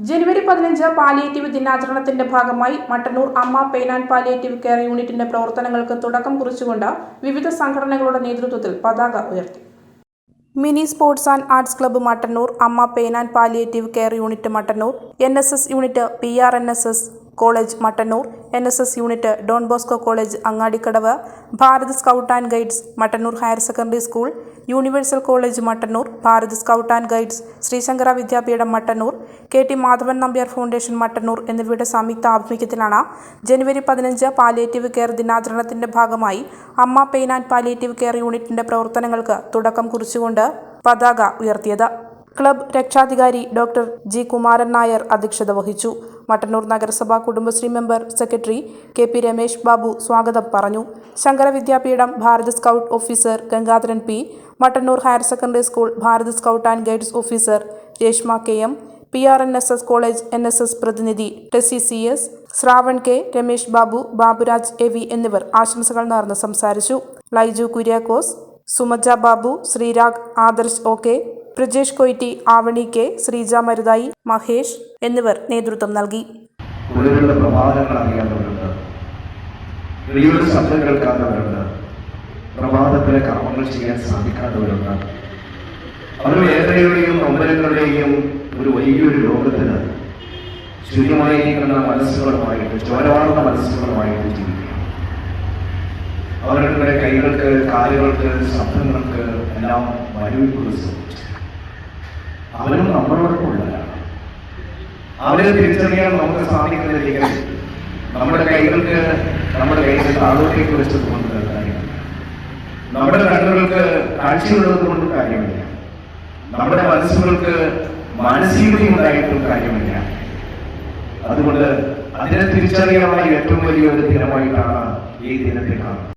ജനുവരി 15 palliative ദിനാചരണത്തിന്റെ ഭാഗമായി Mattannur Amma pain and palliative care യൂണിറ്റിന്റെ പ്രവർത്തനങ്ങൾക്ക് തുടക്കം കുറിച്ചുകൊണ്ട് വിവിധ സംഘടനകളുടെ നേതൃത്വത്തിൽ പതാക ഉയർത്തി. Mini sports and arts club Mattannur, Amma pain and palliative care unit Mattannur, NSS unit PRNSS college Mattannur, NSS unit Don Bosco college Angadikkadavu, Bharat scout and guides Mattannur higher secondary school, universal college Mattannur, Bharat scout and guides Sreesankara Vidyapeetham Mattannur, KT Madhavan Nambiar foundation Mattannur എന്നിവയുടെ സംയുക്ത ആഭിമുഖ്യത്തിലാണ് ജനുവരി 15 palliative care ദിനാചരണത്തിന്റെ ഭാഗമായി അമ്മ pain and palliative care യൂണിറ്റിന്റെ പ്രവർത്തനങ്ങൾക്ക് തുടക്കം കുറിച്ചുകൊണ്ട് പതാക ഉയർത്തിയത്. ക്ലബ് രക്ഷാധികാരി ഡോക്ടർ G. കുമാരൻ നായർ അധ്യക്ഷത വഹിച്ചു. മട്ടന്നൂർ നഗരസഭ Kudumbashree member secretary KP Ramesh Babu സ്വാഗതം പറഞ്ഞു. Sankara Vidyapeetham Bharat scout officer Gangadharan P, Mattannur higher secondary school Bharat scout and guides officer Reshma KM, PRNSS college NSS പ്രതിനിധി Tessy CS, Shravan K, Ramesh Babu, Baburaj AV എന്നിവർ ആശംസകൾ നേർന്ന് സംസാരിച്ചു. ലൈജു കുര്യാക്കോസ്, സുമജ ബാബു, ശ്രീരാഗ്, ആദർശ് OK, പ്രജേഷ് കൊയ്റ്റി, ആവണി K, ശ്രീജ മരുതായി, മഹേഷ് എന്നിവർ നേതൃത്വം നൽകി. പ്രഭാതത്തിലെ കർമ്മങ്ങൾ ചെയ്യാൻ സാധിക്കാത്തവരുണ്ട്. അവർ വേദനയുടെയും നൊമ്പരങ്ങളുടെയും ഒരു വലിയൊരു ലോകത്തിന് ശൂന്യമായിരിക്കുന്ന മനസ്സുകളുമായിട്ട്, ചോരവാർന്ന മനസ്സുകളുമായിട്ട് ജീവിക്കുക. അവരുടെ കൈകൾക്ക്, കാലുകൾക്ക്, ശബ്ദങ്ങൾക്ക് എല്ലാം മരവിപ്പ് സംഭവിച്ചു. അവരും നമ്മളോടൊപ്പമുള്ളവരാണ്. അവരെ തിരിച്ചറിയാൻ നമുക്ക് സാധിക്കുന്നില്ലെങ്കിൽ നമ്മുടെ കൈകൾ താഴോട്ടേക്ക് വെച്ചത് കൊണ്ട് കാര്യമില്ല, നമ്മുടെ കണ്ണുകൾക്ക് കാഴ്ചയുള്ളത് കൊണ്ട് കാര്യമില്ല, നമ്മുടെ മനസ്സുകൾക്ക് മാനസികതയുണ്ടായിട്ടും കാര്യമില്ല. അതുകൊണ്ട് അതിനെ തിരിച്ചറിയാനുള്ള ഏറ്റവും വലിയൊരു ദിനമായിട്ടാണ് ഈ ദിനത്തെ കാണുന്നത്.